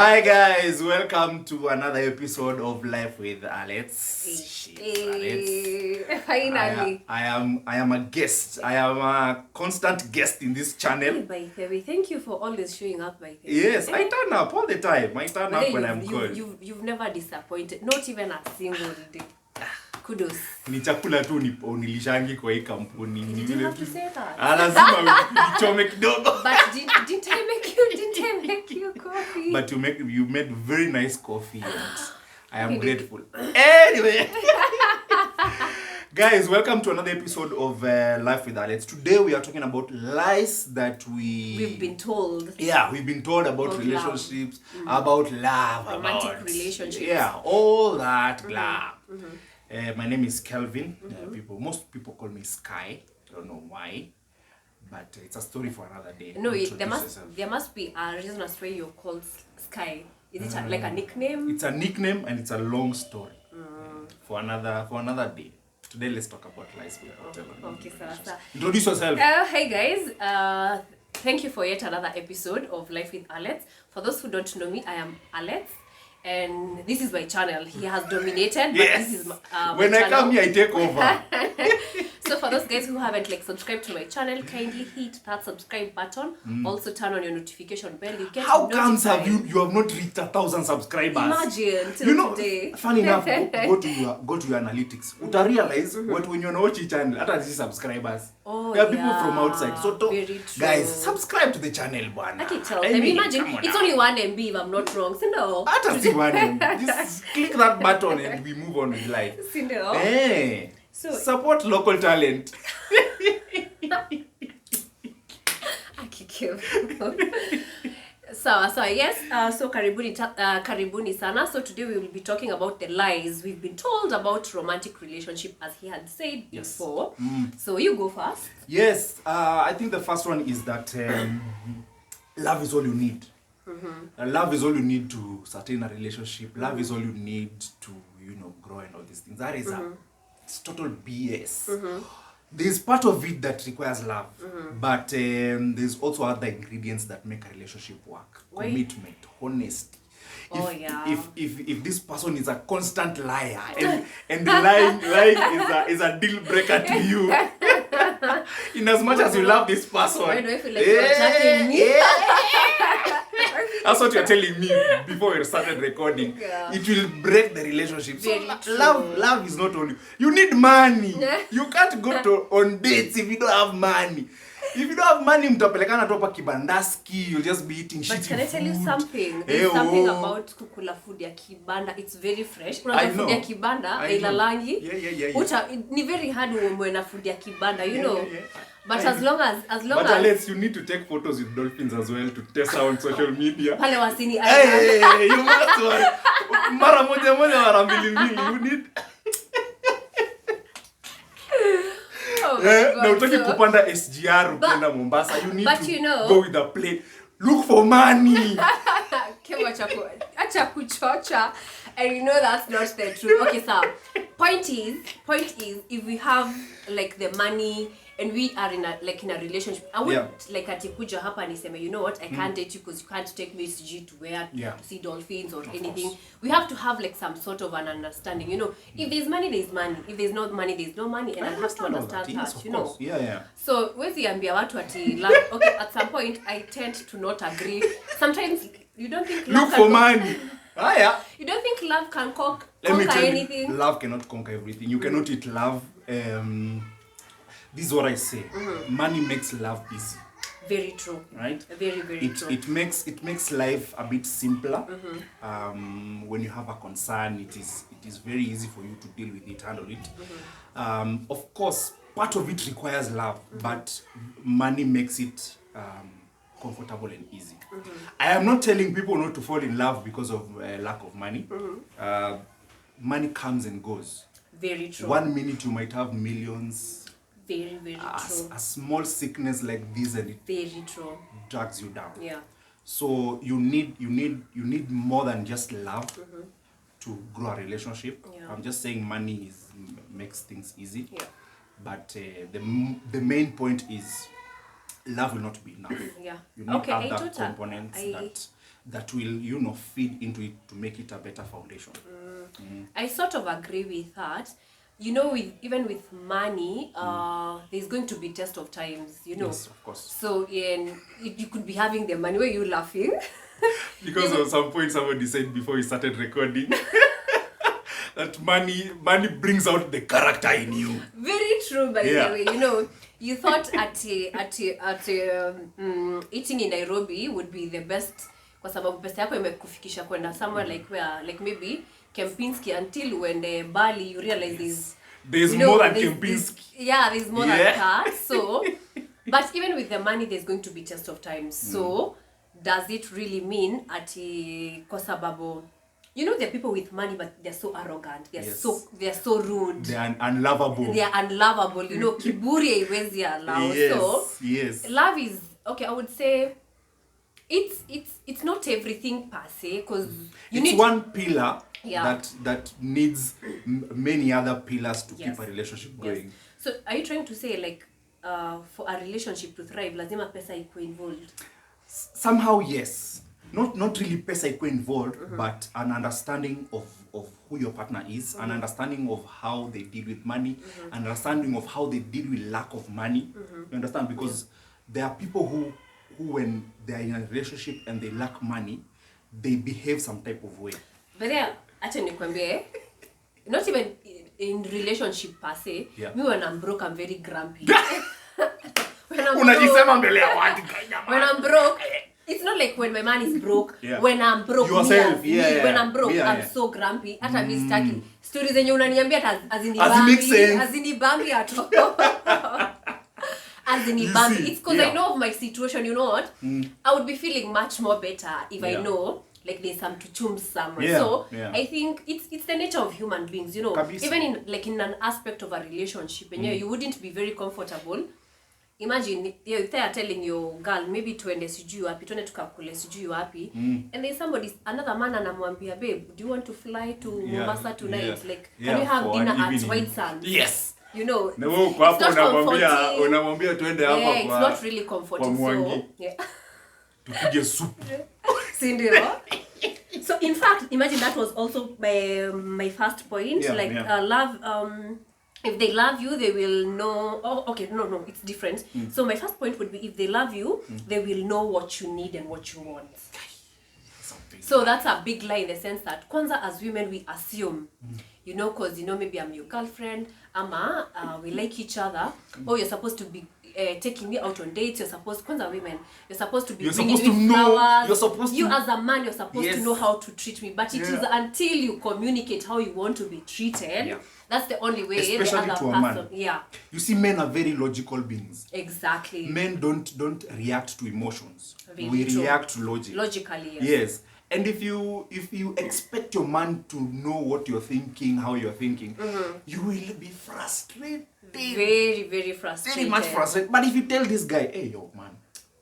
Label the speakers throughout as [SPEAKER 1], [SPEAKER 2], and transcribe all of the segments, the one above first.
[SPEAKER 1] Hi guys, welcome to another episode of Life with Alex.
[SPEAKER 2] Finally.
[SPEAKER 1] I am a guest. I am a constant guest in this channel.
[SPEAKER 2] By the way, thank you for always showing up. By the way,
[SPEAKER 1] Yes, I turn up all the time. I turn up when I'm called.
[SPEAKER 2] You've never disappointed, not even a single day. Kudos.
[SPEAKER 1] Ni chakula tu nilishangi kwa hii kampuni.
[SPEAKER 2] Did you have to say that?
[SPEAKER 1] Lazima nichome kidogo.
[SPEAKER 2] But didn't I make you coffee?
[SPEAKER 1] But you made very nice coffee and I am grateful. Anyway. Guys, welcome to another episode of Life with Alex. Today we are talking about lies that
[SPEAKER 2] we've been told.
[SPEAKER 1] Yeah, we've been told about relationships, about love,
[SPEAKER 2] romantic relationships.
[SPEAKER 1] Yeah, all that love. My name is Kelvin. Most people call me Sky. I don't know why, but it's a story for another day.
[SPEAKER 2] No, there must be a reason as why you're called Sky. Is it like a nickname?
[SPEAKER 1] It's a nickname and it's a long story for another day. Today, let's talk about lies.
[SPEAKER 2] Okay, so
[SPEAKER 1] introduce yourself.
[SPEAKER 2] Hey guys. Thank you for yet another episode of Life with Alex. For those who don't know me, I am Alex. And this is my channel. He has dominated, but
[SPEAKER 1] yes.
[SPEAKER 2] This is
[SPEAKER 1] when I come here, I take over.
[SPEAKER 2] So for those guys who haven't subscribed to my channel, kindly hit that subscribe button. Also turn on your notification bell. You get
[SPEAKER 1] How comes you have not reached 1,000 subscribers?
[SPEAKER 2] Imagine till today.
[SPEAKER 1] Funny enough, go to your analytics. Uta realize what when you watch each channel, at least subscribers. There are people from outside. So guys, subscribe to the channel, bwana.
[SPEAKER 2] I can tell them. Imagine it's only 1 MB if I'm not wrong. So no.
[SPEAKER 1] Just click that button and we move on with life. Hey, so support local talent.
[SPEAKER 2] So yes, so karibuni sana. So today we will be talking about the lies we've been told about romantic relationship, as he had said before. So you go first.
[SPEAKER 1] Yes, I think the first one is that love is all you need. Love is all you need to sustain a relationship. Love is all you need to, grow and all these things. That is it's total BS. There's part of it that requires love, but there's also other ingredients that make a relationship work. Commitment, honesty. If this person is a constant liar and lying is a deal breaker to you, in as much as you love this person,
[SPEAKER 2] why do I feel like you're attacking me?
[SPEAKER 1] That's what you're telling me before we started recording. It will break the relationship. So love is not only. You need money. You can't go on dates if you don't have money. If you don't have money, mtapelekana tu hapa kibandaski, you'll just be eating shitty food.
[SPEAKER 2] But can I tell you something? There's something about kukula food ya kibanda. It's very fresh. Kuna food ya kibanda, ilalangi. Ni very hard umwe na food ya kibanda, you know. But as long as
[SPEAKER 1] But Alex, you need to take photos with dolphins as well to test out on social media.
[SPEAKER 2] Pale wasini
[SPEAKER 1] hey, you must worry. Mara moja mara mbili you need. Na utaki kupanda SGR ukenda Mombasa, you need to go with a plane. Look for money.
[SPEAKER 2] Acha kuchocha. And you know that's not the truth. Okay, so point is if we have the money and we are in a relationship, I would atikuja hapa niseme, you know what, I can't date you because you can't take me to where to see dolphins or anything. We have to have some sort of an understanding, if there's money, there's money. If there's not money, there's no money, and I have to understand that, you know. So wezi ambia watu ati okay, at some point I tend to not agree. Sometimes you don't think
[SPEAKER 1] look for money.
[SPEAKER 2] You don't think love can conquer anything?
[SPEAKER 1] Love cannot conquer everything. You cannot eat love. This is what I say. Money makes love easy.
[SPEAKER 2] Very true.
[SPEAKER 1] Right?
[SPEAKER 2] Very, very true.
[SPEAKER 1] It makes life a bit simpler. When you have a concern, it is very easy for you to deal with it, handle it. Of course, part of it requires love, but money makes it comfortable and easy. I am not telling people not to fall in love because of lack of money. Money comes and goes.
[SPEAKER 2] Very true.
[SPEAKER 1] 1 minute you might have millions.
[SPEAKER 2] Very, very true.
[SPEAKER 1] A small sickness like this and it
[SPEAKER 2] very true
[SPEAKER 1] drags you down.
[SPEAKER 2] Yeah.
[SPEAKER 1] So you need more than just love to grow a relationship. Yeah. I'm just saying money makes things easy. Yeah. But the main point is love will not be enough.
[SPEAKER 2] Yeah.
[SPEAKER 1] You need other components that will, feed into it to make it a better foundation.
[SPEAKER 2] I sort of agree with that. Even with money, there's going to be test of times,
[SPEAKER 1] Yes, of course.
[SPEAKER 2] So you could be having the money. Where you laughing?
[SPEAKER 1] Because at some point somebody said before we started recording that money brings out the character in you.
[SPEAKER 2] Very true, by the way. You thought at eating in Nairobi would be the best kwa sababu pesa yako imekufikisha kwenda somewhere like maybe Kempinski, until when the Bali you realize
[SPEAKER 1] there's more than Kempinski.
[SPEAKER 2] There's more than that. So, but even with the money, there's going to be test of time. So, does it really mean kwa sababu there are people with money, but they're so arrogant. They're so rude.
[SPEAKER 1] They're unlovable.
[SPEAKER 2] Kiburi haiwezi allow.
[SPEAKER 1] Yes.
[SPEAKER 2] Love is okay. I would say it's not everything per se, because
[SPEAKER 1] it's one pillar that needs many other pillars to keep a relationship going.
[SPEAKER 2] So are you trying to say for a relationship to thrive, lazima pesa iko involved?
[SPEAKER 1] Somehow yes. Not really pesa iko involved, but an understanding of who your partner is, an understanding of how they deal with money, an understanding of how they deal with lack of money. You understand? Because there are people who when they are in a relationship and they lack money, they behave some type of way.
[SPEAKER 2] But acha nikwambie, not even in relationship per se, me when I'm broke, I'm very grumpy. When I'm broke, it's not like when my man is broke. When I'm broke,
[SPEAKER 1] yourself,
[SPEAKER 2] when I'm broke, I'm so grumpy. Hata mimi sitaki stories zenye unaniambia azinibambi at all. It's because I know of my situation. You know what? I would be feeling much more better if I know there's some tuchums somewhere. I think it's the nature of human beings.
[SPEAKER 1] Kabisa.
[SPEAKER 2] Even in an aspect of a relationship, and you wouldn't be very comfortable. Imagine if they are telling your girl maybe tuende sijui wapi, tuende tukakule sijui wapi, and there's another man anamwambia, babe, do you want to fly to Mombasa tonight? Can you have dinner at White Sands?
[SPEAKER 1] Yes.
[SPEAKER 2] It's not really comforting.
[SPEAKER 1] Tupige soup.
[SPEAKER 2] So in fact, imagine that was also my first point. Love, if they love you, they will know. Oh, okay, no, it's different. So my first point would be, if they love you, they will know what you need and what you want. So that's a big lie in the sense that kwanza as women we assume, because maybe I'm your girlfriend, we like each other, or you're supposed to be taking me out on dates. You're supposed to be bringing me flowers. You as a man, you're supposed to know how to treat me. But it is until you communicate how you want to be treated, that's the only way.
[SPEAKER 1] Especially
[SPEAKER 2] the other
[SPEAKER 1] to a
[SPEAKER 2] person.
[SPEAKER 1] Man. You see, men are very logical beings.
[SPEAKER 2] Exactly.
[SPEAKER 1] Men don't react to emotions.
[SPEAKER 2] Really
[SPEAKER 1] react to logic.
[SPEAKER 2] Logically,
[SPEAKER 1] yes. And if you expect your man to know what you're thinking, how you're thinking, you will be frustrated.
[SPEAKER 2] Very, very frustrated.
[SPEAKER 1] Very much frustrated. But if you tell this guy, hey, yo, man,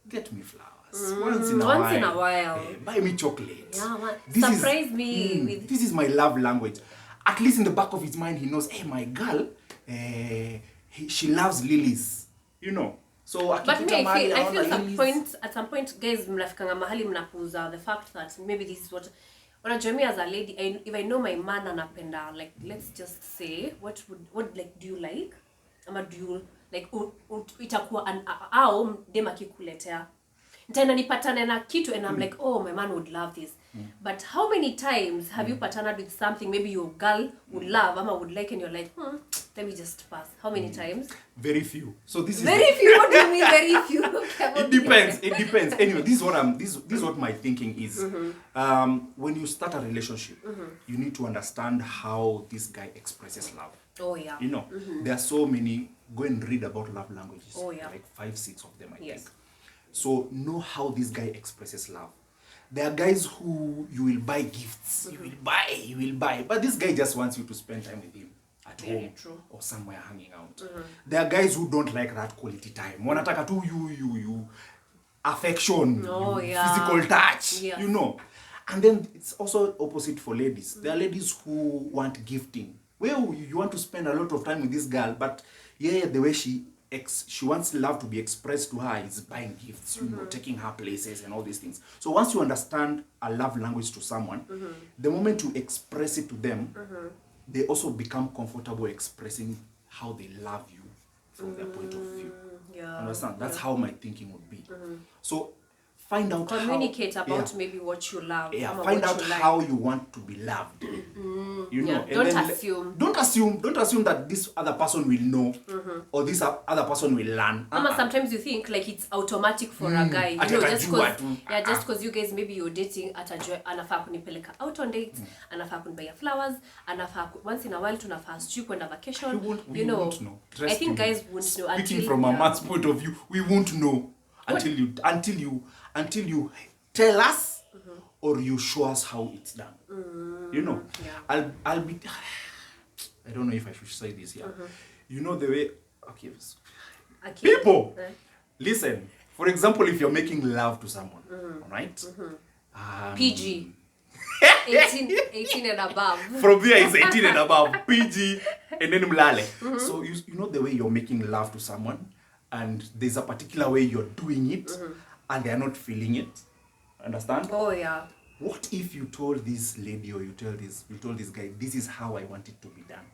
[SPEAKER 1] get me flowers. Once in a while. Hey, buy me chocolate.
[SPEAKER 2] Yeah, man. Surprise me.
[SPEAKER 1] This is my love language. At least in the back of his mind, he knows, hey, my girl, she loves lilies. So
[SPEAKER 2] but me, I feel at some point, guys, mnafikanga mahali mnapuuza the fact that maybe this is what unajua me as a lady, if I know my man anapenda, let's just say, what do you like? Ama do you itakuwa au dem akikuletea tena nipatane na kitu and I'm like, oh, my man would love this. But how many times have you partnered with something maybe your girl would love, ama would like, and you're like, let me just pass? How many times?
[SPEAKER 1] Very few. So this is
[SPEAKER 2] very few. What do you mean very few?
[SPEAKER 1] It depends. Anyway, this is what my thinking is. When you start a relationship, you need to understand how this guy expresses love.
[SPEAKER 2] Oh yeah.
[SPEAKER 1] There are so many. Go and read about love languages.
[SPEAKER 2] Oh yeah.
[SPEAKER 1] Like 5-6 of them, I think. So know how this guy expresses love. There are guys who you will buy gifts. You will buy. But this guy just wants you to spend time with him at home or somewhere hanging out. There are guys who don't like that quality time. Wanataka tu you affection, physical touch, And then it's also opposite for ladies. There are ladies who want gifting. Well, you want to spend a lot of time with this girl, but the way she she wants love to be expressed to her is buying gifts, you know, taking her places and all these things. So once you understand a love language to someone, the moment you express it to them, they also become comfortable expressing how they love you from their point of view.
[SPEAKER 2] Yeah.
[SPEAKER 1] Understand? That's how my thinking would be. So find out
[SPEAKER 2] communicate
[SPEAKER 1] how,
[SPEAKER 2] about maybe what you love.
[SPEAKER 1] yeah, find out how you want to be loved. You know, and
[SPEAKER 2] Don't
[SPEAKER 1] then
[SPEAKER 2] assume.
[SPEAKER 1] Don't assume that this other person will know or this other person will learn.
[SPEAKER 2] Sometimes you think like it's automatic for a guy. You know, just because you guys maybe you're dating anafaa kunipeleka out on dates, anafaa kunibaya flowers, anafaa once in a while tunafaa sijui kwenda vacation.
[SPEAKER 1] We won't know.
[SPEAKER 2] I think guys won't know until
[SPEAKER 1] speaking from a man's point of view, we won't know until you tell us or you show us how it's done. You know, I'll be I don't know if I should say this here. You know the way okay. People listen. For example, if you're making love to someone, right?
[SPEAKER 2] PG 18 and above.
[SPEAKER 1] From there is 18 and above. PG and then mlale. So you know the way you're making love to someone and there's a particular way you're doing it and they're not feeling it. Understand?
[SPEAKER 2] Oh yeah.
[SPEAKER 1] What if you told this lady or you told this guy, this is how I want it to be done.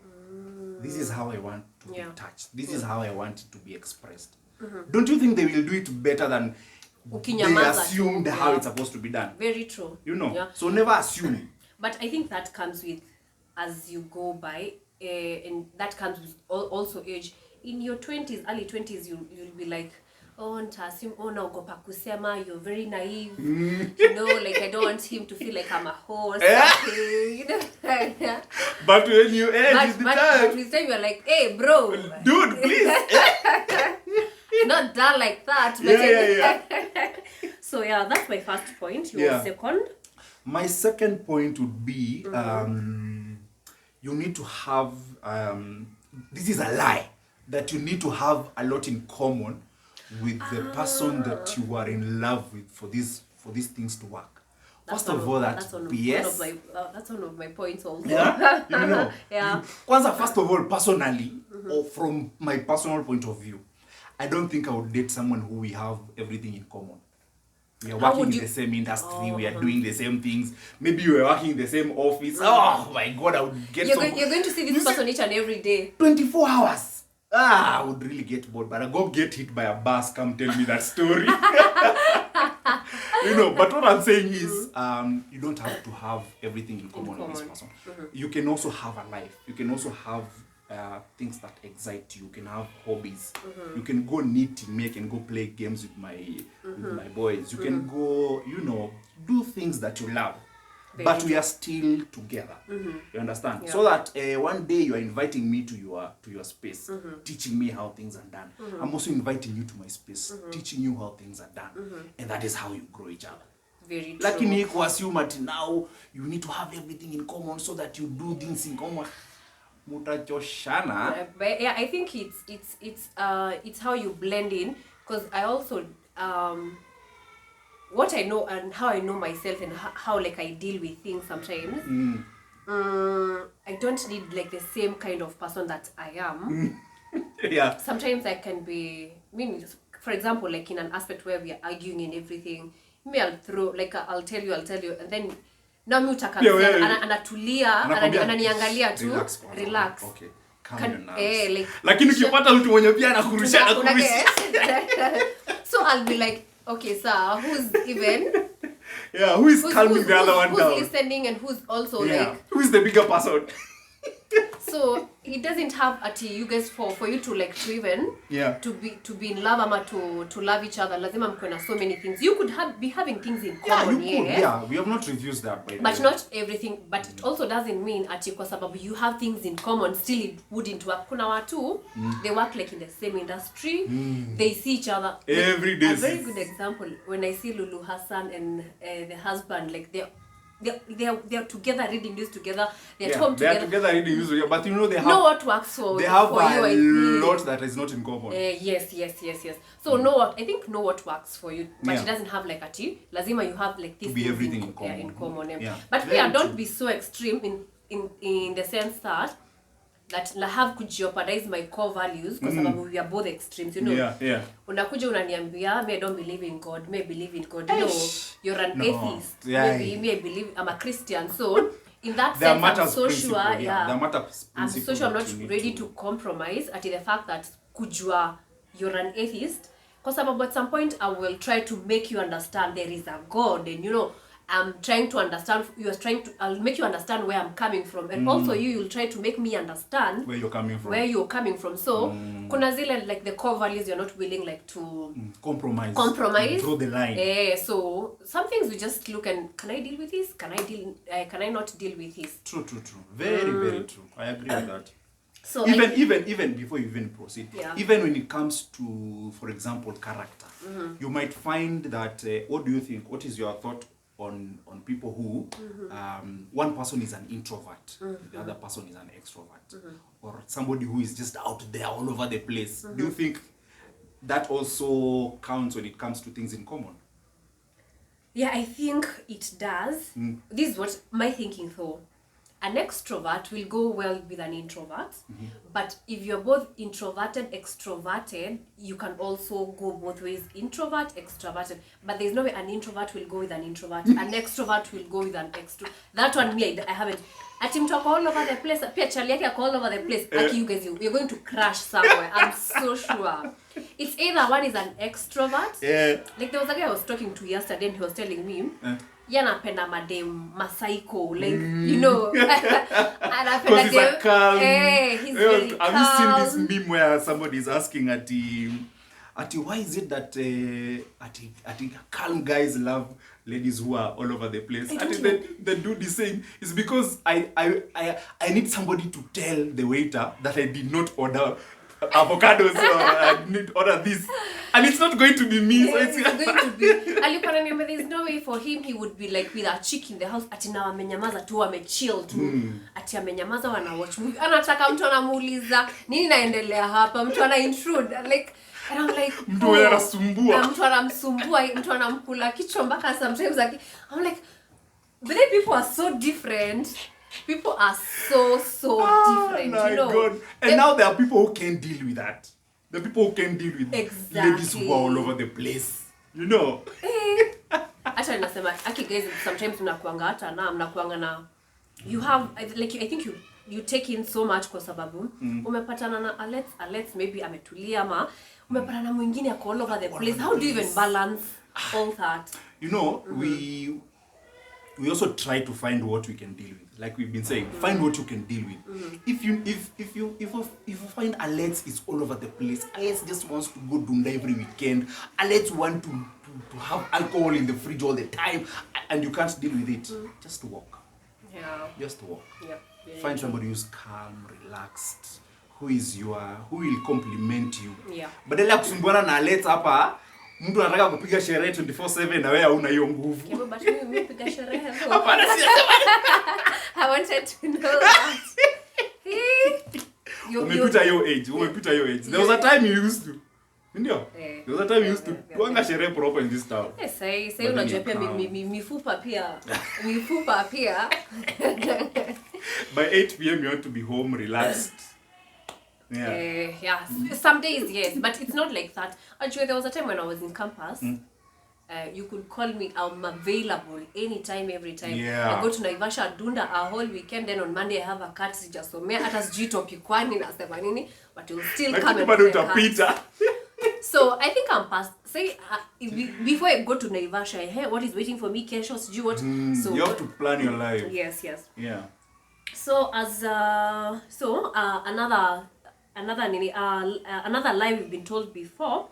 [SPEAKER 1] This is how I want to be touched. This is how I want it to be expressed. Don't you think they will do it better than they assumed how it's supposed to be done?
[SPEAKER 2] Very true.
[SPEAKER 1] You know?
[SPEAKER 2] Yeah.
[SPEAKER 1] So never assume.
[SPEAKER 2] But I think that comes with as you go by, and that comes with also age. In your 20s, early 20s, you'll be like, oh, ntaassume, oh, naogopa kusema, you're very naive. You know, like I don't want him to feel like I'm a horse. You know?
[SPEAKER 1] But when you age, is the time.
[SPEAKER 2] But with time, you're like, hey, bro.
[SPEAKER 1] Dude, please.
[SPEAKER 2] Not done like that. But
[SPEAKER 1] Yeah.
[SPEAKER 2] So, yeah, that's my first point. Your second?
[SPEAKER 1] My second point would be, you need to have, this is a lie, that you need to have a lot in common with the person that you are in love with for these things to work. First of all, that's one
[SPEAKER 2] of my points also.
[SPEAKER 1] Yeah, you know.
[SPEAKER 2] Yeah.
[SPEAKER 1] Kwanza, first of all, personally, or from my personal point of view, I don't think I would date someone who we have everything in common. We are working in the same industry. We are doing the same things. Maybe you are working in the same office. Oh my God, I would get.
[SPEAKER 2] You're going to see this person each and every day.
[SPEAKER 1] 24 hours. I would really get bored, but I go get hit by a bus, come tell me that story. You know, but what I'm saying is, you don't have to have everything in common with this person. You can also have a life. You can also have things that excite you. You can have hobbies. You can go knitting, make and go play games with my boys. You can go, you know, do things that you love. But we are still together. You understand? Yeah. So that one day you are inviting me to your space, teaching me how things are done. I'm also inviting you to my space, teaching you how things are done. And that is how you grow each other.
[SPEAKER 2] Very true.
[SPEAKER 1] Like you assume that now you need to have everything in common so that you do things in common. Mutachoshana.
[SPEAKER 2] But yeah, I think it's how you blend in. Because I also what I know and how I know myself and how like I deal with things sometimes. I don't need like the same kind of person that I am.
[SPEAKER 1] Yeah.
[SPEAKER 2] Sometimes I can be, for example, like in an aspect where we are arguing and everything, maybe I'll throw, like I'll tell you, and then now mutakamsia anatulia ananiangalia tu, relax.
[SPEAKER 1] Okay. Calm your nerves.
[SPEAKER 2] Like,
[SPEAKER 1] lakini ukipata mtu mwenye pia anakurusha.
[SPEAKER 2] So I'll be like, okay, sir, who's even?
[SPEAKER 1] Yeah, who is calming the other one down?
[SPEAKER 2] Who's listening and who's also like...
[SPEAKER 1] Who is the bigger person?
[SPEAKER 2] So it doesn't have you guys for you to like to even to be in love ama to love each other. Lazima mko na so many things. You could be having things in common.
[SPEAKER 1] Yeah, you could. Yeah, we have not reduced that.
[SPEAKER 2] But not everything. But it also doesn't mean kwa sababu you have things in common, still it wouldn't work. Kuna watu, they work like in the same industry. They see each other
[SPEAKER 1] every day.
[SPEAKER 2] A very good example, when I see Lulu Hassan and the husband, like they're together reading this together. They're at home together.
[SPEAKER 1] They're together reading this, but you know they have.
[SPEAKER 2] Know what works for
[SPEAKER 1] they have
[SPEAKER 2] for
[SPEAKER 1] a
[SPEAKER 2] you.
[SPEAKER 1] lot that is not in common.
[SPEAKER 2] Yes. So know what works for you, but it doesn't have like lazima you have like this
[SPEAKER 1] to be everything in common.
[SPEAKER 2] In common.
[SPEAKER 1] Yeah.
[SPEAKER 2] But don't be so extreme in the sense that that I have kujeopardize my core values kwa sababu we are both extremes, you know.
[SPEAKER 1] Yeah.
[SPEAKER 2] Unakuja unaniambia me I don't believe in God, me I believe in God. You know, you're an atheist.
[SPEAKER 1] Yeah.
[SPEAKER 2] Maybe me I believe I'm a Christian. So in that
[SPEAKER 1] There
[SPEAKER 2] sense, I'm so
[SPEAKER 1] principle,
[SPEAKER 2] sure, yeah.
[SPEAKER 1] There matters
[SPEAKER 2] I'm so
[SPEAKER 1] principle
[SPEAKER 2] sure I'm
[SPEAKER 1] that
[SPEAKER 2] not
[SPEAKER 1] you need
[SPEAKER 2] ready to compromise at the fact that kujua you're an atheist. Because at some point I will try to make you understand there is a God, and you know, I'm trying to understand, I'll make you understand where I'm coming from, and also you'll try to make me understand
[SPEAKER 1] where you're coming from.
[SPEAKER 2] So kuna zile like the core values you're not willing like to
[SPEAKER 1] compromise
[SPEAKER 2] draw
[SPEAKER 1] the line.
[SPEAKER 2] So some things we just look and can I deal with this, can I not deal with this.
[SPEAKER 1] True very true. I agree with that.
[SPEAKER 2] So
[SPEAKER 1] even before you even proceed,
[SPEAKER 2] even
[SPEAKER 1] when it comes to, for example, character, you might find that what do you think, what is your thought on people who one person is an introvert, the other person is an extrovert, or somebody who is just out there all over the place? Do you think that also counts when it comes to things in common?
[SPEAKER 2] Yeah, I think it does. This is what my thinking though. An extrovert will go well with an introvert, but if you're both introverted, extroverted, you can also go both ways, introvert, extroverted. But there's no way an introvert will go with an introvert, an extrovert will go with an extrovert. That one, me, I haven't. Ati mtu ako all over the place, pia chali yake ako all over the place. Ati you guys, you're going to crash somewhere. I'm so sure. It's either one is an extrovert.
[SPEAKER 1] Yeah.
[SPEAKER 2] Like there was a guy I was talking to yesterday and he was telling me, anapenda madem masaiko, like you know.
[SPEAKER 1] Because he's a calm.
[SPEAKER 2] He's very calm.
[SPEAKER 1] Have you seen this meme where somebody is asking Ati why is it that Ati calm guys love ladies who are all over the place? The dude is saying it's because I need somebody to tell the waiter that I did not order avocados or I need to order this, and it's not going to be me. So it's
[SPEAKER 2] going to be alipananiambia there's no way for him he would be like with a chick in the house ati na amenyamaza tu amechill tu ati amenyamaza wana watch movie anataka mtu anamuuliza nini naendelea hapa, mtu ana intrude like, and I'm like
[SPEAKER 1] mtu anasumbua,
[SPEAKER 2] mtu anamsumbua, mtu anamkula kichwa mpaka sometimes like I'm like but then people are so different. People are so different,
[SPEAKER 1] my
[SPEAKER 2] you know.
[SPEAKER 1] God. And now there are people who can't deal with that. The people who can't deal with ladies who are all over the place, you know.
[SPEAKER 2] Hata nasema aki guys sometimes mnakuanga na you have like I think you take in so much kwa sababu umepatana na Alex maybe ametulia ama umepatana na mwingine ako all over the place. How do you even balance all that? You
[SPEAKER 1] know, we also try to find what we can deal with. Like we've been saying, find what you can deal with. If you find Alex is all over the place, Alex just wants to go dunda every weekend, Alex want to have alcohol in the fridge all the time, and you can't deal with it, just walk.
[SPEAKER 2] Yeah.
[SPEAKER 1] Just walk.
[SPEAKER 2] Yep.
[SPEAKER 1] Find somebody who's calm, relaxed, who will compliment you.
[SPEAKER 2] Yeah.
[SPEAKER 1] Badala kusumbuana na Alex hapa, mtu anataka kupiga sherehe 24/7 na wewe huna hiyo nguvu.
[SPEAKER 2] Kibo but mimi piga sherehe.
[SPEAKER 1] Hapana,
[SPEAKER 2] I wanted to know that.
[SPEAKER 1] Umepita hiyo age. There was a time you used to. Ndio? There was a time you used to kuanga sherehe proper in this town.
[SPEAKER 2] Yes, say unajua pia mifupa pia.
[SPEAKER 1] By 8 p.m. you want to be home relaxed.
[SPEAKER 2] Yeah. Some days, yes, but it's not like that. Actually, there was a time when I was in campus. You could call me. I'm available anytime, every time.
[SPEAKER 1] Yeah.
[SPEAKER 2] I go to Naivasha, Dunda a whole weekend. Then on Monday I have a cut. Sijasomea hata sijui topic kwani nasema nini, but you'll still come and
[SPEAKER 1] bado utapita.
[SPEAKER 2] So I think I'm past. Say before I go to Naivasha, hey, what is waiting for me? Kesho, sijui what. So
[SPEAKER 1] you have to plan your life.
[SPEAKER 2] Yes.
[SPEAKER 1] Yeah.
[SPEAKER 2] So another lie we've been told before,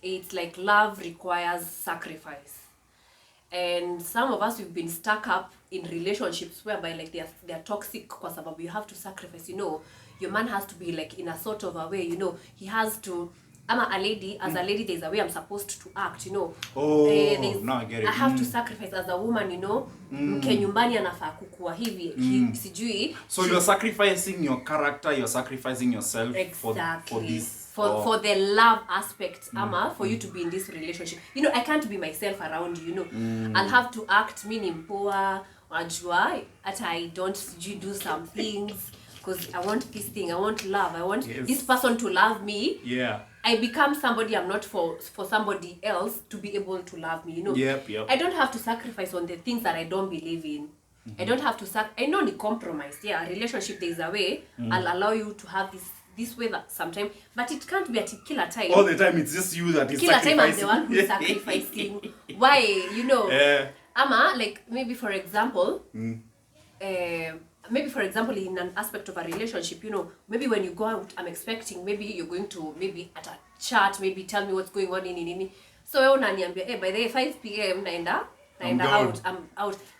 [SPEAKER 2] it's like love requires sacrifice, and some of us we've been stuck up in relationships whereby like they're toxic kwa sababu you have to sacrifice, you know. Your man has to be like in a sort of a way, you know, he has to. I'm a lady, as a lady there's a way I'm supposed to act, you know.
[SPEAKER 1] Now I get it.
[SPEAKER 2] I have to sacrifice as a woman, you know. Mke nyumbani anafaa kukua hivi, sijui.
[SPEAKER 1] So you're sacrificing your character, you're sacrificing yourself
[SPEAKER 2] exactly. for the love aspect, for you to be in this relationship. You know, I can't be myself around you, you know. I'll have to act mini mpoa, wajua, I don't do some things. because I want this thing, I want love, I want
[SPEAKER 1] Yes.
[SPEAKER 2] this person to love me.
[SPEAKER 1] Yeah.
[SPEAKER 2] I become somebody I'm not for somebody else to be able to love me, you know.
[SPEAKER 1] Yep.
[SPEAKER 2] I don't have to sacrifice on the things that I don't believe in. I don't have to I know the compromise. Yeah, a relationship, there's a way. I'll allow you to have this way that sometimes, but it can't be at killer time.
[SPEAKER 1] All the time it's just you that is
[SPEAKER 2] Killer time I'm
[SPEAKER 1] sacrificing.
[SPEAKER 2] the one who's sacrificing. Why? You know. Ama, like maybe for example, maybe for example in an aspect of a relationship, you know, maybe when you go out, I'm expecting maybe you're going to maybe at a chat, maybe tell me what's going on in. So wewe unaniambia, by the 5 p.m. naenda I'm out.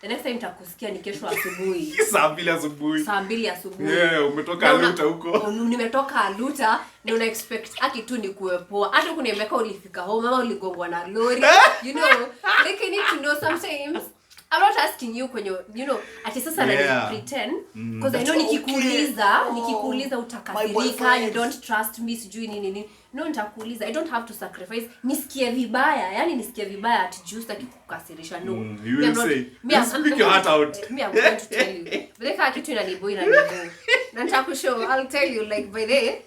[SPEAKER 2] The next time nitakusikia ni kesho asubuhi.
[SPEAKER 1] Saa 2 asubuhi.
[SPEAKER 2] Saa 2 asubuhi.
[SPEAKER 1] Yeah, umetoka Aluta huko.
[SPEAKER 2] Nimetoka Aluta, ni una expect aki tu ni kuepoa. Hata kuniambia ulifika home ama uligongwa na lori. You know, like you need to know sometimes. I'm not asking you when you know, ati sasa na pretend because I know nikikuuliza utakasirika, you don't trust me, sijui nini. No, nitakuuliza. I don't have to sacrifice. Nisikie vibaya, yani nisikie vibaya ati just akikukasirisha. No.
[SPEAKER 1] You will say, speak your heart out.
[SPEAKER 2] Me, I'm going to tell you. But the kitu inanibo. Na nitakushow, I'll tell you like by the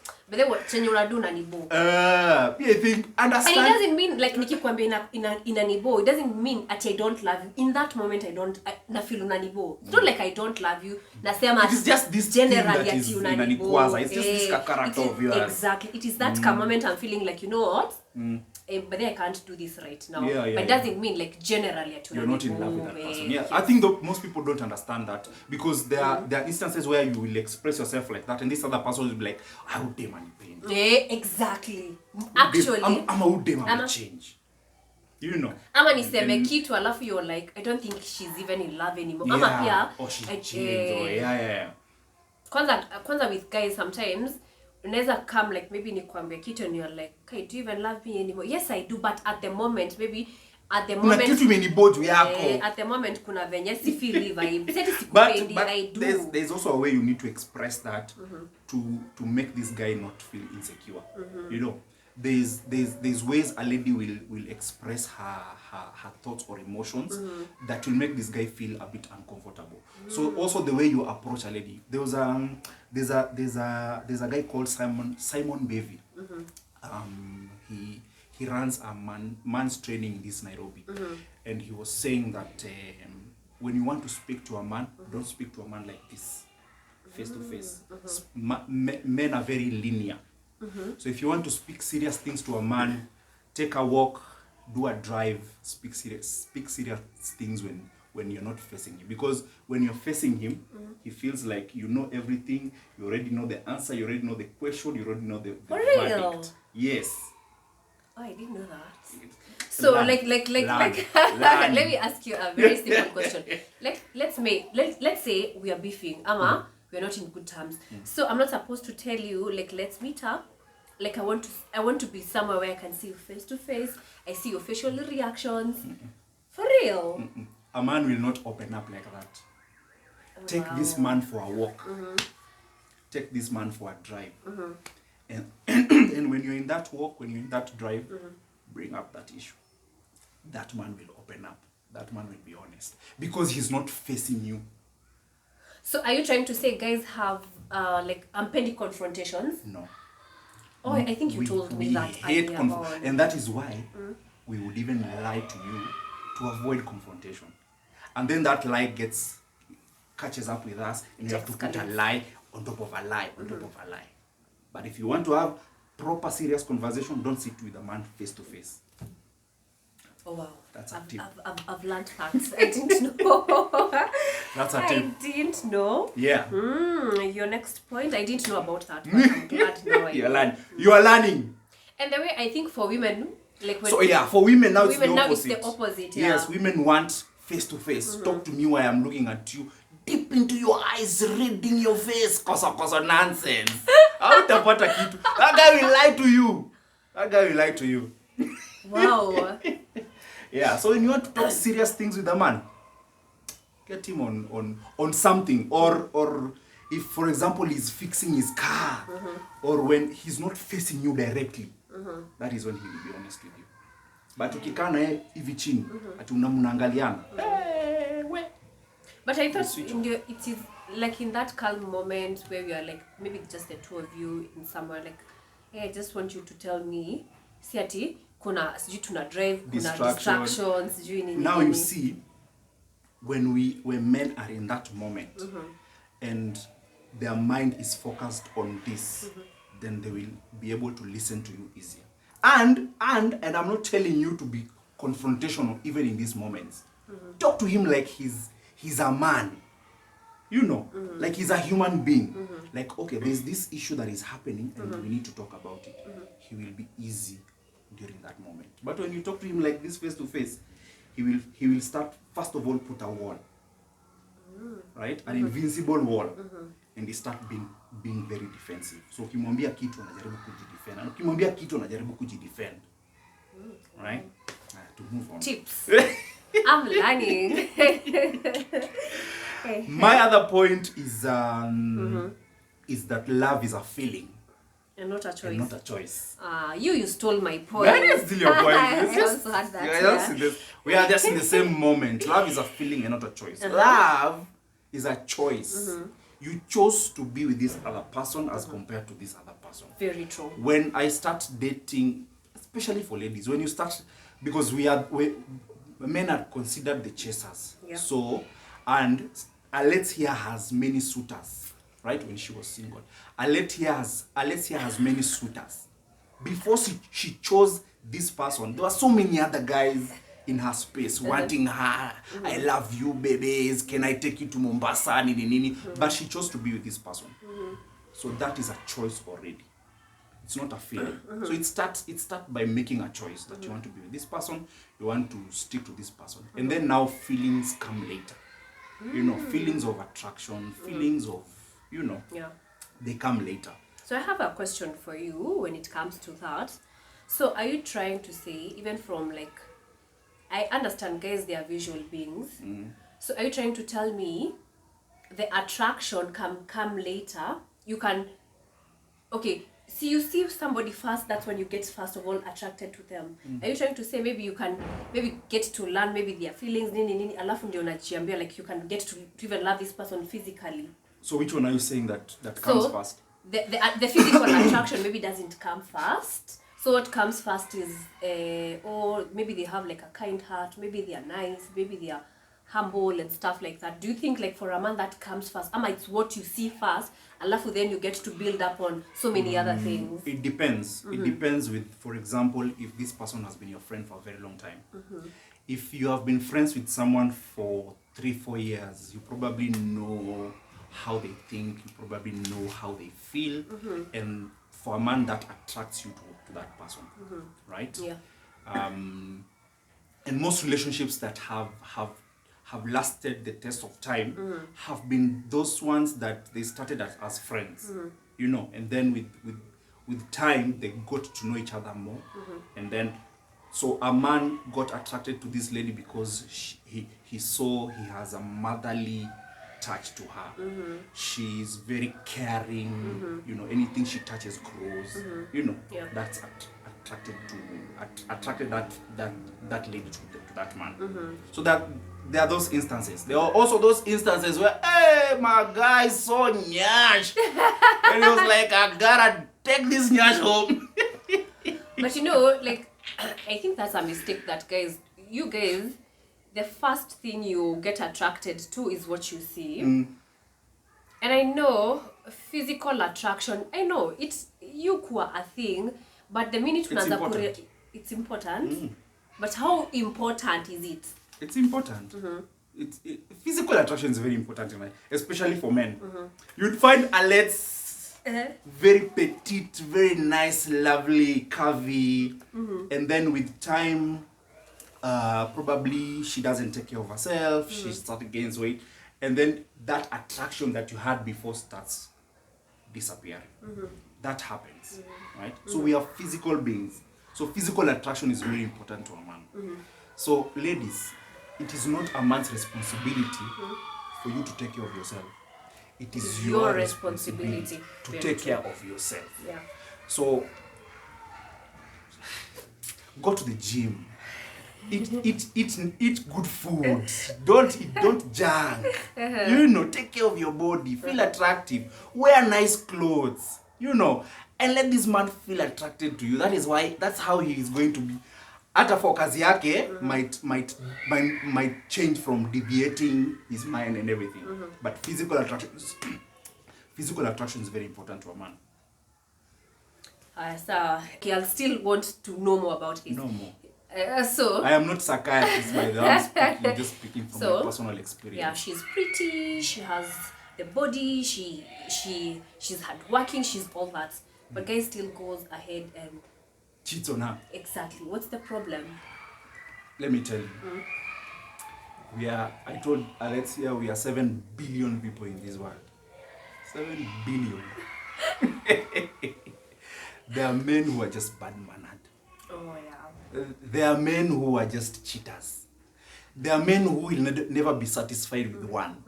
[SPEAKER 2] what chenye unadu unanibo.
[SPEAKER 1] I think understand.
[SPEAKER 2] And it doesn't mean like nikikwambia inanibo. It doesn't mean that I don't love you. In that moment na feel unanibo. It's not like I don't love you. Nasema
[SPEAKER 1] it is just this
[SPEAKER 2] generally
[SPEAKER 1] that is inanikuwaza. It's just this character of yours.
[SPEAKER 2] Exactly. It is that moment I'm feeling like, you know what? But I can't do this right now.
[SPEAKER 1] Yeah,
[SPEAKER 2] but it doesn't mean like generally
[SPEAKER 1] you're not in love with that person. Yeah, I think most people don't understand that because there are instances where you will express yourself like that and this other person will be like, I would damn pain.
[SPEAKER 2] Exactly. Actually,
[SPEAKER 1] I'm a would damn change. You know.
[SPEAKER 2] Ama niseme kitu alafu you're like, I don't think she's even in love anymore. Yeah. Ama pia
[SPEAKER 1] she changed. Yeah.
[SPEAKER 2] Kwanza with guys sometimes unaweza come like maybe nikwambia kitu and you're like, okay, do you even love me anymore? Yes, I do, but at the moment
[SPEAKER 1] kitu imeniboju yako.
[SPEAKER 2] At the moment kuna venye si feel vibe. Sasa
[SPEAKER 1] sikupendi,
[SPEAKER 2] I do.
[SPEAKER 1] There's also a way you need to express that to make this guy not feel insecure. You know, there's ways a lady will express her thoughts or emotions that will make this guy feel a bit uncomfortable. So also the way you approach a lady. There's a guy called Simon Bevy. He runs a man's training in this Nairobi, and he was saying that when you want to speak to a man, don't speak to a man like this, face to face. Men are very linear. So if you want to speak serious things to a man, take a walk, do a drive, speak serious things when you're not facing him. Because when you're facing him, he feels like you know everything, you already know the answer, you already know the question, you already know the verdict. Yes.
[SPEAKER 2] Oh, I didn't know that. So learn. Let me ask you a very simple question. Let's say we are beefing, we're not in good terms. So I'm not supposed to tell you like let's meet up. Like I want to be somewhere where I can see you face to face. I see your facial reactions. For real.
[SPEAKER 1] A man will not open up like that. Take this man for a walk. Take this man for a drive. And when you're in that walk, when you're in that drive, bring up that issue. That man will open up. That man will be honest. Because he's not facing you.
[SPEAKER 2] So are you trying to say guys have unpending confrontations?
[SPEAKER 1] No.
[SPEAKER 2] Oh, I think you told me that.
[SPEAKER 1] Hate and that is why we would even lie to you to avoid confrontation. And then that lie catches up with us and you have to put a lie on top of a lie, on top of a lie. But if you want to have proper serious conversation, don't sit with a man face to face.
[SPEAKER 2] Oh wow.
[SPEAKER 1] That's a tip.
[SPEAKER 2] I've learned facts. I didn't know.
[SPEAKER 1] That's a tip.
[SPEAKER 2] I didn't know.
[SPEAKER 1] Yeah.
[SPEAKER 2] Your next point, I didn't know about that, but I'm glad now I know.
[SPEAKER 1] You are learning.
[SPEAKER 2] And the way I think for women, like when
[SPEAKER 1] for women now
[SPEAKER 2] it's
[SPEAKER 1] the
[SPEAKER 2] opposite.
[SPEAKER 1] Yes, women want face to face. Talk to me while I'm looking at you. Deep into your eyes, reading your face. Kosa nonsense. How utapata kitu? That guy will lie to you.
[SPEAKER 2] Wow.
[SPEAKER 1] Yeah, so when you want to talk serious things with a man, get him on something. Or if, for example, he's fixing his car, or when he's not facing you directly, that is when he will be honest with you. But ukikaa naye hivi chini, ati unamangaliana.
[SPEAKER 2] But I thought
[SPEAKER 1] switch
[SPEAKER 2] it is like in that calm moment where we are like, maybe just the two of you in somewhere, like, hey, I just want you to tell me, si ati, kuna, sijui tuna drive, kuna distractions, sijui nini.
[SPEAKER 1] Now you see, when men are in that moment, and their mind is focused on this, then they will be able to listen to you easier. And I'm not telling you to be confrontational even in these moments. Talk to him like he's a man. You know, like he's a human being. Like, okay, there's this issue that is happening and we need to talk about it. He will be easy during that moment. But when you talk to him like this face to face, he will start, first of all, put a wall. Right? An invincible wall. And he start being very defensive. So ukimwambia kitu anajaribu kujidefend. And ukimwambia kitu anajaribu kujidefend. Right? To move on.
[SPEAKER 2] Tips. I'm learning.
[SPEAKER 1] My other point is is that love is a feeling.
[SPEAKER 2] And not a choice.
[SPEAKER 1] And not a choice.
[SPEAKER 2] You stole my point.
[SPEAKER 1] That is still your point.
[SPEAKER 2] I also had that.
[SPEAKER 1] We are just in the same moment. Love is a feeling and not a choice. Love is a choice. You chose to be with this other person as compared to this other person.
[SPEAKER 2] Very true.
[SPEAKER 1] When I start dating, especially for ladies, when you start, because men are considered the chasers.
[SPEAKER 2] Yeah.
[SPEAKER 1] So, and Alex here has many suitors, right? When she was single, Alex here has many suitors. Before she chose this person, there were so many other guys in her space wanting her. I love you, babies. Can I take you to Mombasa? Nini. But she chose to be with this person. So that is a choice already. It's not a feeling. So it starts by making a choice that you want to be with this person, you want to stick to this person. And then now feelings come later. You know, feelings of attraction, feelings of, you know, they come later.
[SPEAKER 2] So I have a question for you when it comes to that. So are you trying to say, even from like, I understand guys, they are visual beings. So are you trying to tell me the attraction come later? You can, okay, see, you see somebody first, that's when you get first of all attracted to them. Are you trying to say maybe you can get to learn maybe their feelings, nini, alafu ndio unajiambia like you can get to even love this person physically?
[SPEAKER 1] So which one are you saying that comes first?
[SPEAKER 2] The physical attraction maybe doesn't come first. So what comes first is, or maybe they have like a kind heart, maybe they are nice, maybe they are humble and stuff like that. Do you think like for a man that comes first? Ama it's what you see first, alafu then you get to build up on so many other things?
[SPEAKER 1] It depends. It depends with, for example, if this person has been your friend for a very long time. If you have been friends with someone for 3-4 years, you probably know how they think, you probably know how they feel, and for a man that attracts you to that person, right? Yeah. And most relationships that have lasted the test of time have been those ones that they started as friends, you know, and then with time they got to know each other more, and then so a man got attracted to this lady because he saw he has a motherly touch to her. She's very caring, you know, anything she touches grows, you know. That's attracted that lady to that man. So that there are those instances. There are also those instances where, hey, my guy is so nyash, and he was like, I gotta take this nyash home.
[SPEAKER 2] But you know, like, I think that's a mistake that you guys, the first thing you get attracted to is what you see. And I know physical attraction, I know it's a thing, but the minute it's important. But how important is it?
[SPEAKER 1] It's important. Physical attraction is very important, especially for men. You'd find Alex very petite, very nice, lovely, curvy, and then with time, probably she doesn't take care of herself, she starts to gain weight, and then that attraction that you had before starts disappearing. That happens, right? So we are physical beings. So physical attraction is very important to a man. So ladies, it is not a man's responsibility for you to take care of yourself. It is your responsibility to take care of yourself.
[SPEAKER 2] Yeah.
[SPEAKER 1] So go to the gym. eat good food. Don't junk. You know, take care of your body. Feel attractive. Wear nice clothes. You know, and let this man feel attracted to you. That's how he is going to be. Hata for kazi yake might change from deviating his mind and everything. But physical attraction is very important to a man.
[SPEAKER 2] So I'll still want to know more about his.
[SPEAKER 1] No more.
[SPEAKER 2] So
[SPEAKER 1] I am not psychiatrist by the way. I'm just speaking from my personal experience.
[SPEAKER 2] Yeah, she's pretty. She has the body. She's hardworking. She's all that. But guy still goes ahead and
[SPEAKER 1] cheats on her.
[SPEAKER 2] Exactly. What's the problem?
[SPEAKER 1] Let me tell you. I told Alexia we are 7 billion people in this world. 7 billion. There are men who are just bad-mannered.
[SPEAKER 2] Oh, yeah.
[SPEAKER 1] There are men who are just cheaters. There are men who will never be satisfied with one.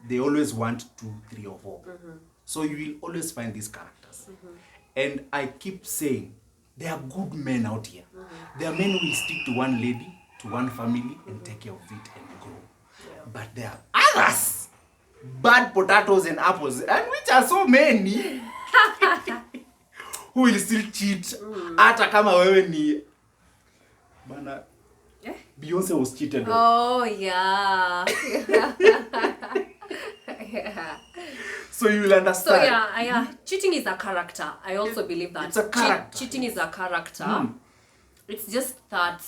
[SPEAKER 1] They always want 2, 3, or 4. So you will always find these characters. And I keep saying, there are good men out here. There are men who will stick to one lady, to one family, and take care of it and grow. Yeah. But there are others, bad potatoes and apples, and which are so many, who will still cheat. Hata kama wewe ni bana. Beyonce was cheated on.
[SPEAKER 2] Oh yeah. Yeah.
[SPEAKER 1] So you will understand.
[SPEAKER 2] So yeah, cheating is a character. I also believe that.
[SPEAKER 1] It's a character.
[SPEAKER 2] Cheating is a character. It's just that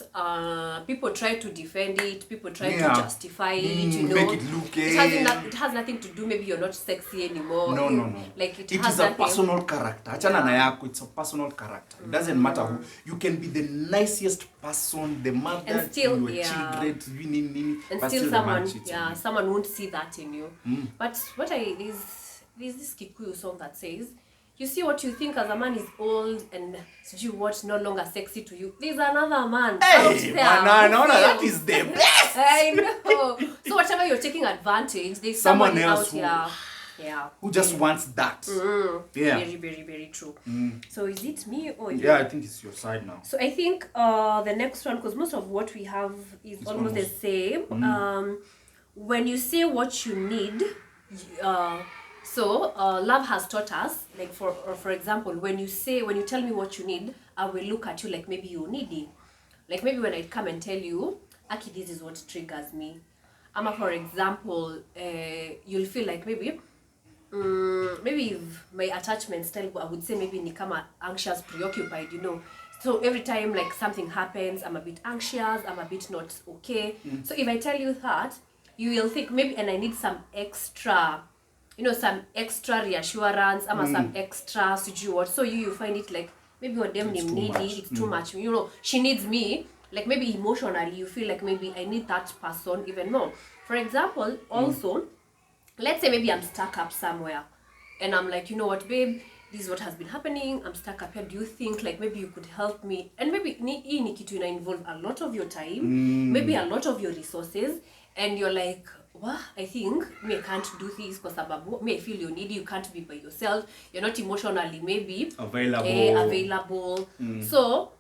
[SPEAKER 2] people try to defend it, people try to justify it, you know.
[SPEAKER 1] Make it look
[SPEAKER 2] it has nothing to do, maybe you're not sexy anymore.
[SPEAKER 1] No.
[SPEAKER 2] Like it
[SPEAKER 1] is a personal character. Achana na yako, it's a personal character. It doesn't matter who. You can be the nicest person, the mother
[SPEAKER 2] and still,
[SPEAKER 1] to your children,
[SPEAKER 2] and still someone won't see that in you. But there's this Kikuyu song that says, you see what you think as a man is old and what no longer sexy to you. There's another man out there.
[SPEAKER 1] That is the best.
[SPEAKER 2] I know. So whatever you're taking advantage, there's someone else out here.
[SPEAKER 1] Who just wants that. Yeah.
[SPEAKER 2] Very, very, very true. So is it me or you?
[SPEAKER 1] Yeah, I think it's your side now.
[SPEAKER 2] So I think the next one, because most of what we have is almost the same. When you say what you need, so love has taught us, like for example, when you tell me what you need, I will look at you like maybe you're needy. Like maybe when I come and tell you, Aki, this is what triggers me. For example, you'll feel like maybe if my attachment style, I would say maybe nikama anxious, preoccupied, you know. So every time like something happens, I'm a bit anxious, I'm a bit not okay. So if I tell you that, you will think maybe, and I need some extra reassurance, some extra what. So you find it like maybe what them needy, it's too much. You know, she needs me. Like maybe emotionally, you feel like maybe I need that person even more. For example, also, let's say maybe I'm stuck up somewhere, and I'm like, you know what, babe, this is what has been happening. I'm stuck up here. Do you think like maybe you could help me? And maybe ni kitu involve a lot of your time, maybe a lot of your resources, and you're like, well, I think I can't do this because I feel you need, you can't be by yourself. You're not emotionally maybe available. So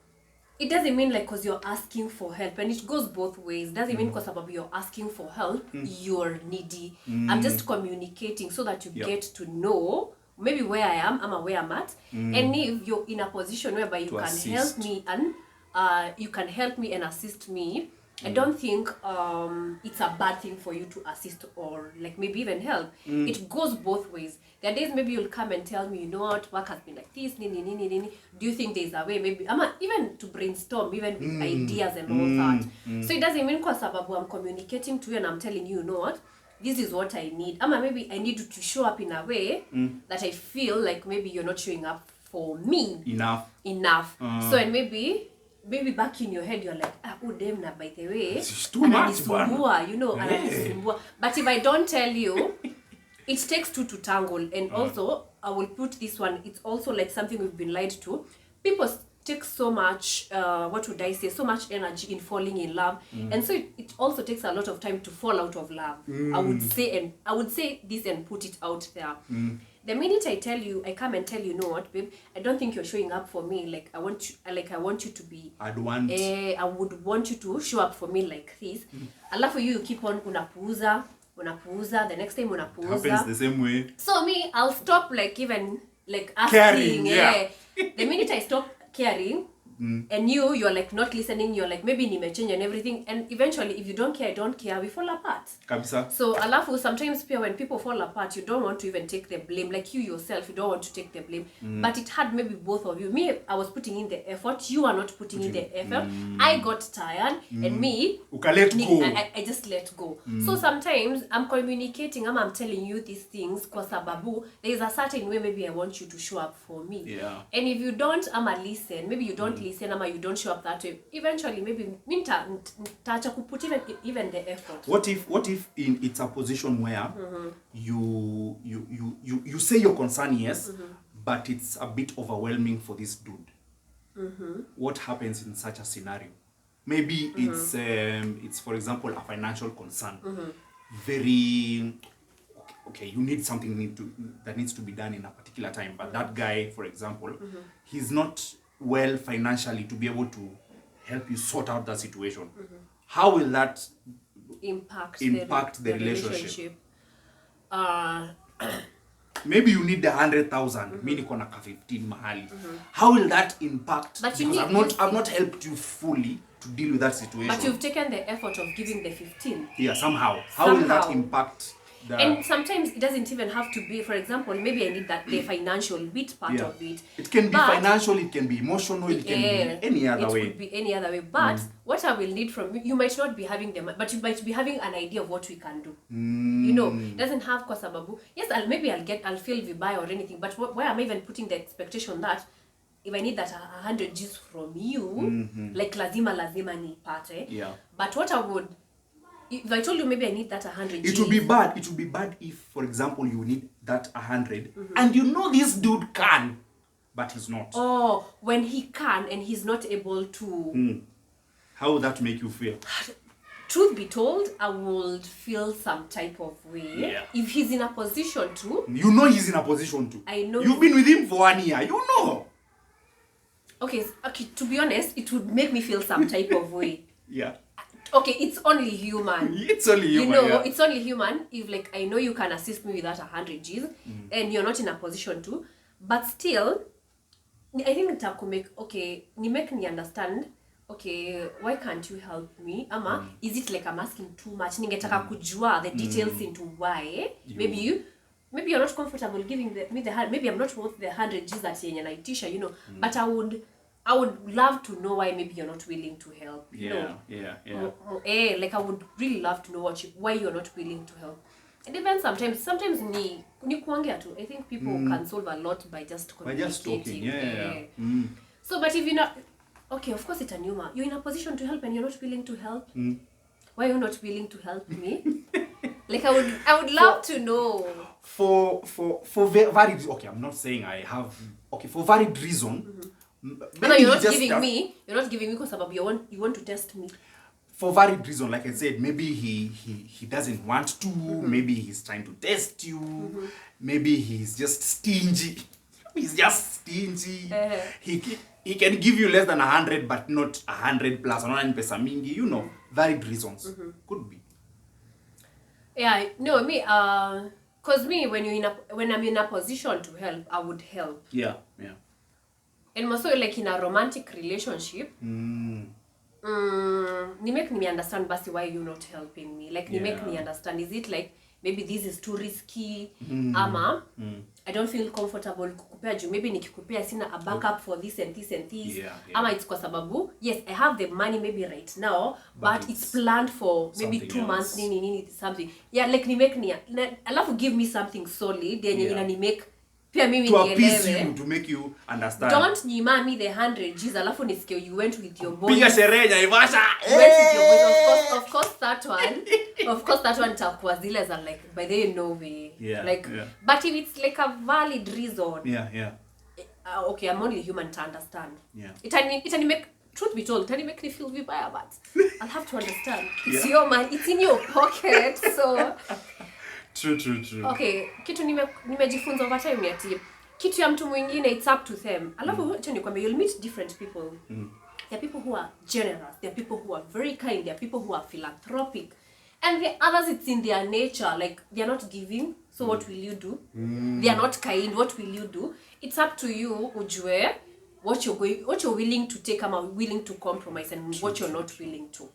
[SPEAKER 2] it doesn't mean like because you're asking for help, and it goes both ways. It doesn't mean because you're asking for help, you're needy. I'm just communicating so that you get to know maybe where I am, where I'm at, and if you're in a position whereby you can help me and assist me. I don't think it's a bad thing for you to assist or like maybe even help. It goes both ways. There are days maybe you'll come and tell me, you know what, work has been like this, do you think there's a way maybe even to brainstorm even with ideas and all that. So it doesn't mean because I'm communicating to you and I'm telling you, you know what, this is what I need. Maybe I need you to show up in a way that I feel like maybe you're not showing up for me enough. So and maybe back in your head you're like, damn, by the way,
[SPEAKER 1] it's too much,
[SPEAKER 2] you know, but if I don't tell you, it takes two to tangle. And also I will put this one, it's also like something we've been lied to. People takes so much what would I say, so much energy in falling in love, and so it also takes a lot of time to fall out of love. I would say this and put it out there. The minute I tell you, I come and tell you, know what, babe, I don't think you're showing up for me like I want you to be. I would want you to show up for me like this. Alafu you keep on unapuuza, the next time unapuuza.
[SPEAKER 1] Happens the same way.
[SPEAKER 2] So me, I'll stop like even like asking.
[SPEAKER 1] Caring, yeah.
[SPEAKER 2] The minute I stop caring, and you're like not listening, you're like maybe nimechange and everything, and eventually if you don't care, I don't care, we fall apart.
[SPEAKER 1] Kabisa.
[SPEAKER 2] So alafu sometimes pia when people fall apart, you don't want to even take the blame, like you yourself, you don't want to take the blame, but it had maybe both of you. Me, I was putting in the effort, you are not putting in the effort. I got tired, and me, I just let go. So sometimes I'm communicating, I'm telling you these things kwa sababu there is a certain way maybe I want you to show up for me.
[SPEAKER 1] Yeah.
[SPEAKER 2] And if you don't, listen, maybe you don't listen, you don't show up that way, eventually maybe nitaacha kuput even the effort.
[SPEAKER 1] What if it's a position where you say your concern, yes, but it's a bit overwhelming for this dude? What happens in such a scenario? Maybe it's for example a financial concern. Very okay, you need something that needs to be done in a particular time, but that guy, for example, he's not well financially to be able to help you sort out that situation. How will that impact the relationship? Maybe you need 100,000, me niko na 15 mahali. How will that impact?
[SPEAKER 2] But
[SPEAKER 1] because I've not helped you fully to deal with that situation.
[SPEAKER 2] But you've taken the effort of giving the 15.
[SPEAKER 1] Yeah, somehow. How will that impact?
[SPEAKER 2] And sometimes it doesn't even have to be, for example, maybe I need that the financial bit part of it.
[SPEAKER 1] It can be financial, it can be emotional, it can be any other way. It could be
[SPEAKER 2] any other way. But what I will need from you, you might not be having them, but you might be having an idea of what we can do. You know, it doesn't have kwa sababu. Yes, I'll feel vibaya or anything, but where am I even putting the expectation that if I need that 100 G's from you, like lazima nipate.
[SPEAKER 1] Yeah.
[SPEAKER 2] But what I would, if I told you maybe I need that 100 G's.
[SPEAKER 1] It would be bad if, for example, you need that 100 and you know this dude can, but he's not.
[SPEAKER 2] Oh, when he can and he's not able to.
[SPEAKER 1] How would that make you feel?
[SPEAKER 2] Truth be told, I would feel some type of way.
[SPEAKER 1] Yeah.
[SPEAKER 2] If he's in a position to.
[SPEAKER 1] You know he's in a position to.
[SPEAKER 2] I know.
[SPEAKER 1] You've been with him for 1 year. You know.
[SPEAKER 2] Okay, to be honest, it would make me feel some type of way.
[SPEAKER 1] Yeah.
[SPEAKER 2] Okay, it's only human.
[SPEAKER 1] It's only human.
[SPEAKER 2] You know, it's only human. If like I know you can assist me with that 100 G's and you're not in a position to, but still, I think ni make me understand. Okay, why can't you help me? Ama, is it like I'm asking too much? Ningetaka kujua the details into why. Maybe you're not comfortable giving me the maybe I'm not worth the 100 G's that yenye naitisha, you know. But I would love to know why maybe you're not willing to help.
[SPEAKER 1] Yeah.
[SPEAKER 2] Like I would really love to know why you're not willing to help. And even sometimes ni kuongea tu. I think people can solve a lot by just communicating.
[SPEAKER 1] By just talking.
[SPEAKER 2] So, but if you're not, okay, of course it's a new man. You're in a position to help and you're not willing to help. Why are you not willing to help me? Like I would love to know.
[SPEAKER 1] For valid, okay, I'm not saying I have, okay, for valid reason.
[SPEAKER 2] No, you're not giving me because you want to test me.
[SPEAKER 1] For valid reason, like I said, maybe he doesn't want to, maybe he's trying to test you, maybe he's just stingy. He's just stingy. He can give you less than 100, but not 100 plus. Pesa mingi, you know, valid reasons. Could be.
[SPEAKER 2] Yeah, no, me, cause me, when I'm in a position to help, I would help.
[SPEAKER 1] Yeah.
[SPEAKER 2] And also like in a romantic relationship, ni make me understand basi why you're not helping me. Like ni make me understand, is it like maybe this is too risky, ama I don't feel comfortable kukupea juu maybe nikikupea sina a backup for this and this and this. Ama it's kwa sababu yes, I have the money maybe right now, but it's planned for maybe 2 months nini something. Yeah, like ni make ni alafu give me something solid yenye inani make pia mimi
[SPEAKER 1] to appease you, to make you understand.
[SPEAKER 2] Don't nyima me the 100 G's alafu nisikie you went with your boys.
[SPEAKER 1] Piga sherehe Naivasha.
[SPEAKER 2] You went with your boys. Of course that one takuwa zile za like by the way no way. But if it's like a valid reason. okay, I'm only human to understand.
[SPEAKER 1] Yeah.
[SPEAKER 2] It make, truth be told, it make me feel vibaya, but I'll have to understand. It's your man, it's in your pocket, so.
[SPEAKER 1] True.
[SPEAKER 2] Okay, kitu nimejifunza over time ni ati kitu ya mtu mwingine, it's up to them. Alafu acha nikwambie, you'll meet different people. There are people who are generous, there are people who are very kind, there are people who are philanthropic. And the others, it's in their nature, like they are not giving, so what will you do? They are not kind, what will you do? It's up to you, ujue, what you're willing to take, willing to compromise, and what you're not willing to.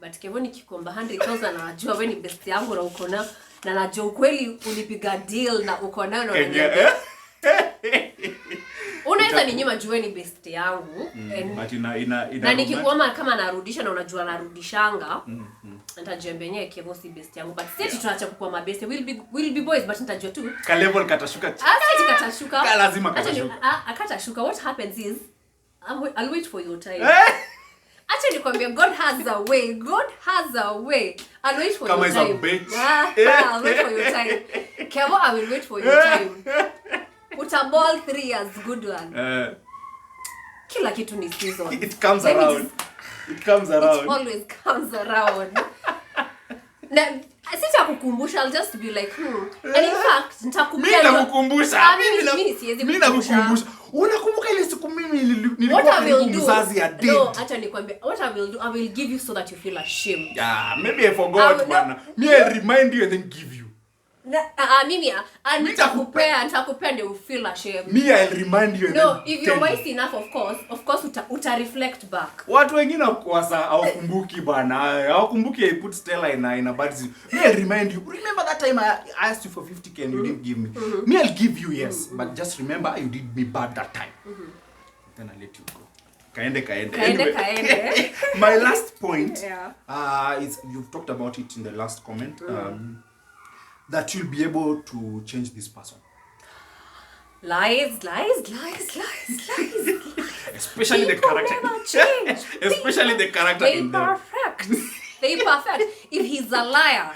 [SPEAKER 2] But Kevoni kikomba 100,000 na najua wewe ni best yangu na uko na najua ukweli ulipiga deal na uko nayo na unaniambia. Unaweza ninyima jua ni best yangu.
[SPEAKER 1] But
[SPEAKER 2] na nikikuoma kama narudisha na unajua narudishanga. Nitajua yenyewe Kevo si best yangu, but sisi tutaacha kuwa mabest. We'll be boys, but nitajua tu.
[SPEAKER 1] Ka level katashuka.
[SPEAKER 2] Sisi katashuka.
[SPEAKER 1] Ka lazima katashuka.
[SPEAKER 2] Akatashuka. What happens is I'll wait for your time. Actually, nikwambia, God has a way. God has a way. I'll wait for your time.
[SPEAKER 1] Kama is a bitch.
[SPEAKER 2] I'll wait for your time. Kevo, I will wait for your time. Put a ball 3 years, good one. Kila kitu ni season.
[SPEAKER 1] It comes around. It
[SPEAKER 2] always comes around. Na sitakukumbusha, I'll just be like, And in fact,
[SPEAKER 1] nitakumbusha. Mimi nakukumbusha. Unakumbuka ile siku mimi nilikuwa mzazi ya date.
[SPEAKER 2] No, acha nikwambie. What I will do, I will give you so that you feel ashamed.
[SPEAKER 1] Yeah, maybe I forgot, man. Me I remind you and then give you.
[SPEAKER 2] Mimi nitakupea ndio you feel ashamed.
[SPEAKER 1] Me I'll remind you and then.
[SPEAKER 2] No, if you're wise enough, of course uta reflect back.
[SPEAKER 1] Watu wengine kwasa hawakumbuki bana. Hawakumbuki I put Stella in a bad situation. Me I'll remind you. Remember that time I asked you for 50k and you didn't give me. Me I'll give you, yes, but just remember you did me bad that time. Then I'll let you go. Kaende. Anyway, my last point is, you've talked about it in the last comment, that you'll be able to change this person.
[SPEAKER 2] Lies.
[SPEAKER 1] Especially the character.
[SPEAKER 2] Never change.
[SPEAKER 1] Especially the character in them.
[SPEAKER 2] They perfect. If he's a liar,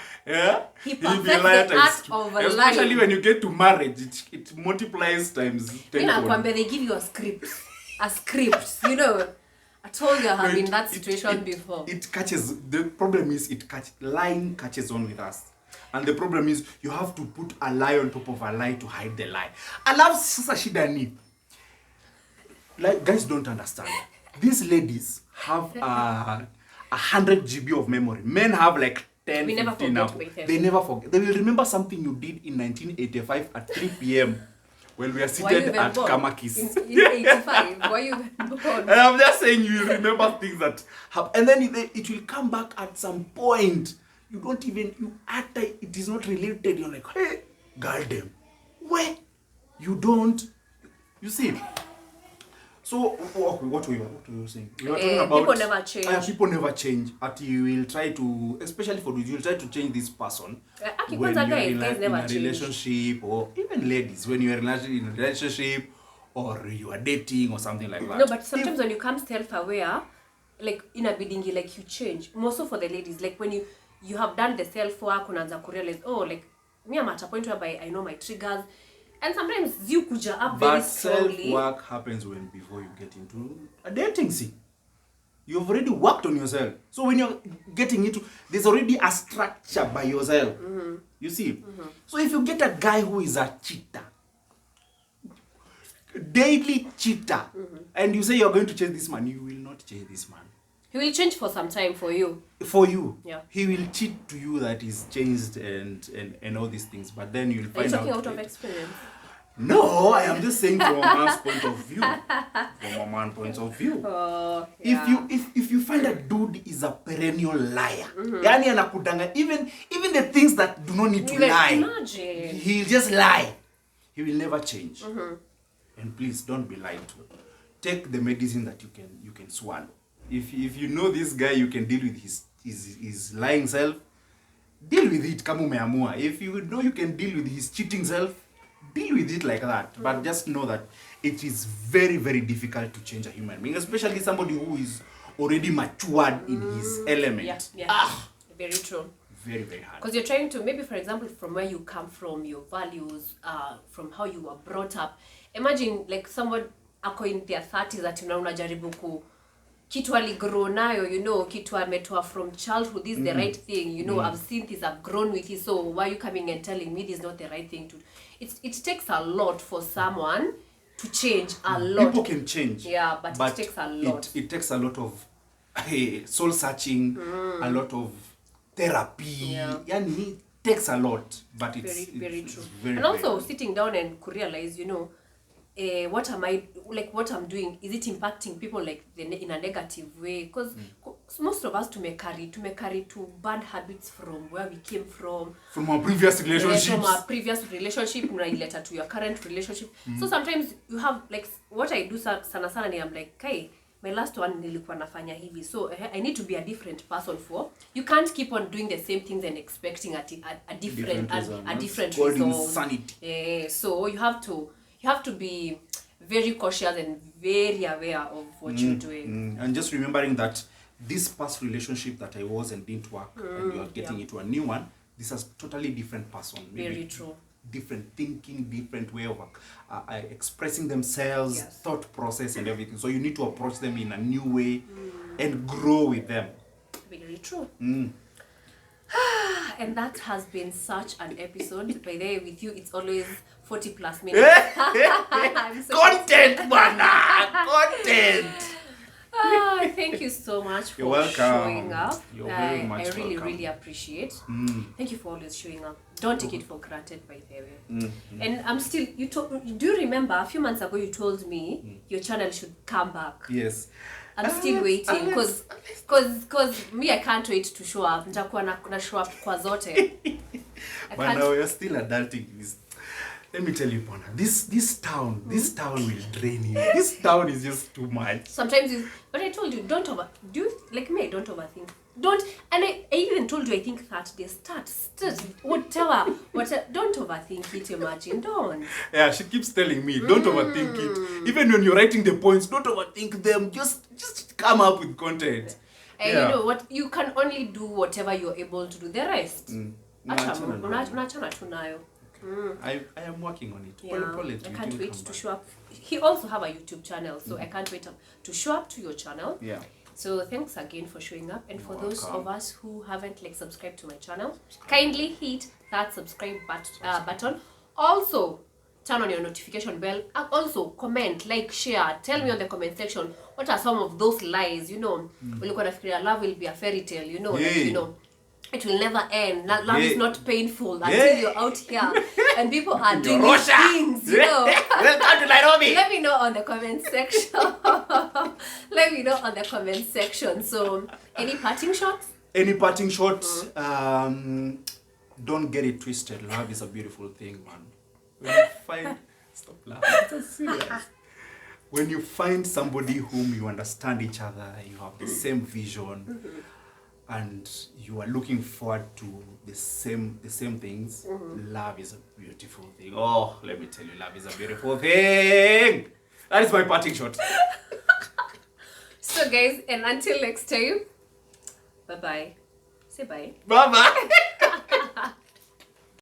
[SPEAKER 2] he perfects the art of a liar.
[SPEAKER 1] Especially when you get to marriage, it multiplies times 10.
[SPEAKER 2] They give you a script. You know, I told you I have been in that situation before.
[SPEAKER 1] It catches. The problem is lying catches on with us. And the problem is you have to put a lie on top of a lie to hide the lie. I love sasa shida ni. Like, guys don't understand. These ladies have 100 GB of memory. Men have like 10, 15 now. They never forget. They will remember something you did in 1985 at 3 p.m. when we are seated at Kamakis.
[SPEAKER 2] In 85, why you born?
[SPEAKER 1] And I'm just saying you will remember things that happen. And then it will come back at some point. You don't even, after it is not related, you're like, hey, goddamn, where? You don't, you see. So, what were you saying? You were talking about
[SPEAKER 2] people never change.
[SPEAKER 1] People never change. You will try to, especially for you will try to change this person. When you're in a relationship, or even ladies, when you're in a relationship, or you are dating, or something like that.
[SPEAKER 2] No, but sometimes when you come self-aware, like in a bidding, like you change. More so for the ladies, like when you have done the self-work, unaanza kurealize, like, me I'm at a point whereby I know my triggers. And sometimes you kuja up very strongly.
[SPEAKER 1] But self-work happens before you get into a dating scene. You've already worked on yourself. So when you're getting into, there's already a structure by yourself. You see? So if you get a guy who is a cheater, daily cheater, and you say you're going to change this man, you will not change this man.
[SPEAKER 2] He will change for some time for you.
[SPEAKER 1] For you.
[SPEAKER 2] Yeah.
[SPEAKER 1] He will cheat to you that he's changed and all these things. But then you'll find out.
[SPEAKER 2] Are you talking out of experience?
[SPEAKER 1] No, I am just saying from a man's point of view. From a man's point of view.
[SPEAKER 2] Oh, yeah.
[SPEAKER 1] If you find a dude is a perennial liar, yani anakudanga, even the things that do not need to lie.
[SPEAKER 2] Imagine.
[SPEAKER 1] He'll just lie. He will never change. And please don't be lied to. Take the medicine that you can swallow. If you know this guy, you can deal with his lying self, deal with it kama umeamua. If you know you can deal with his cheating self, deal with it like that. But just know that it is very, very difficult to change a human being, especially somebody who is already matured in his element.
[SPEAKER 2] Yeah. Very true.
[SPEAKER 1] very, very hard.
[SPEAKER 2] Because you're trying to, maybe for example, from where you come from, your values, from how you were brought up. Imagine like someone ako in their 30s that unajaribu ku kitu aligrow nayo, you know, kitu ametoa from childhood, this is the right thing, you know, I've seen this, I've grown with it, so why are you coming and telling me this is not the right thing to do? It takes a lot for someone to change, a lot.
[SPEAKER 1] People can change.
[SPEAKER 2] Yeah, but it takes a lot.
[SPEAKER 1] It takes a lot of soul searching, a lot of therapy.
[SPEAKER 2] Yeah.
[SPEAKER 1] Yani, it takes a lot, but it's
[SPEAKER 2] very true.
[SPEAKER 1] Very,
[SPEAKER 2] and also
[SPEAKER 1] very
[SPEAKER 2] sitting down and realize, you know, what am I, like what I'm doing, is it impacting people like in a negative way? Because most of us carry to bad habits from where we came from
[SPEAKER 1] our previous relationships.
[SPEAKER 2] From our previous relationship, related to your current relationship. So sometimes you have, like, what I do sana ni I'm like, hey, my last one nilikuwa nafanya hivi, so I need to be a different person for. You can't keep on doing the same things and expecting a different result.
[SPEAKER 1] Insanity.
[SPEAKER 2] So you have to be very cautious and very aware of what you're doing.
[SPEAKER 1] And just remembering that this past relationship that I was and didn't work, and you are getting into a new one, this is totally different person.
[SPEAKER 2] Very true.
[SPEAKER 1] Different thinking, different way of expressing themselves, thought process and everything. So you need to approach them in a new way and grow with them.
[SPEAKER 2] Very true. And that has been such an episode. By the way, with you, it's always 40 plus minutes.
[SPEAKER 1] Content, mana! Content!
[SPEAKER 2] Thank you so much for
[SPEAKER 1] You're welcome.
[SPEAKER 2] showing up.
[SPEAKER 1] You're very much
[SPEAKER 2] I really,
[SPEAKER 1] welcome.
[SPEAKER 2] really appreciate. Thank you for always showing up. Don't take it for granted, by the way. And I'm still, do you remember a few months ago you told me your channel should come back?
[SPEAKER 1] Yes.
[SPEAKER 2] I'm still waiting because me, I can't wait to show up. Nitakuwa na show up kwa zote.
[SPEAKER 1] But now you're still adulting this. Let me tell you, Bona, this town will drain you. This town is just too much.
[SPEAKER 2] Sometimes but I told you, don't overthink. And I even told you, I think that they start, whatever, don't overthink it, imagine, don't.
[SPEAKER 1] Yeah, she keeps telling me, don't overthink it. Even when you're writing the points, don't overthink them. Just come up with content.
[SPEAKER 2] And you know what, you can only do whatever you're able to do. The rest, unachana tunayo.
[SPEAKER 1] I am working on it.
[SPEAKER 2] Yeah. I can't wait to show up. He also have a YouTube channel, so I can't wait to show up to your channel.
[SPEAKER 1] Yeah.
[SPEAKER 2] So thanks again for showing up, and for those of us who haven't subscribed to my channel, kindly hit that subscribe button. Also, turn on your notification bell. And also comment, share. Tell me on the comment section what are some of those lies. You know, love will be a fairy tale. You know, it will never end. Love is not painful until you're out here and people are doing things, you know.
[SPEAKER 1] Welcome to Nairobi.
[SPEAKER 2] Let me know on the comment section. So, any parting shots?
[SPEAKER 1] Don't get it twisted. Love is a beautiful thing, man. When you find... Stop laughing. That's serious. When you find somebody whom you understand each other, you have the same vision, and you are looking forward to the same things, love is a beautiful thing. Oh, let me tell you, love is a beautiful thing. That is my parting shot.
[SPEAKER 2] So guys, and until next time, bye-bye. Say bye.
[SPEAKER 1] Bye-bye.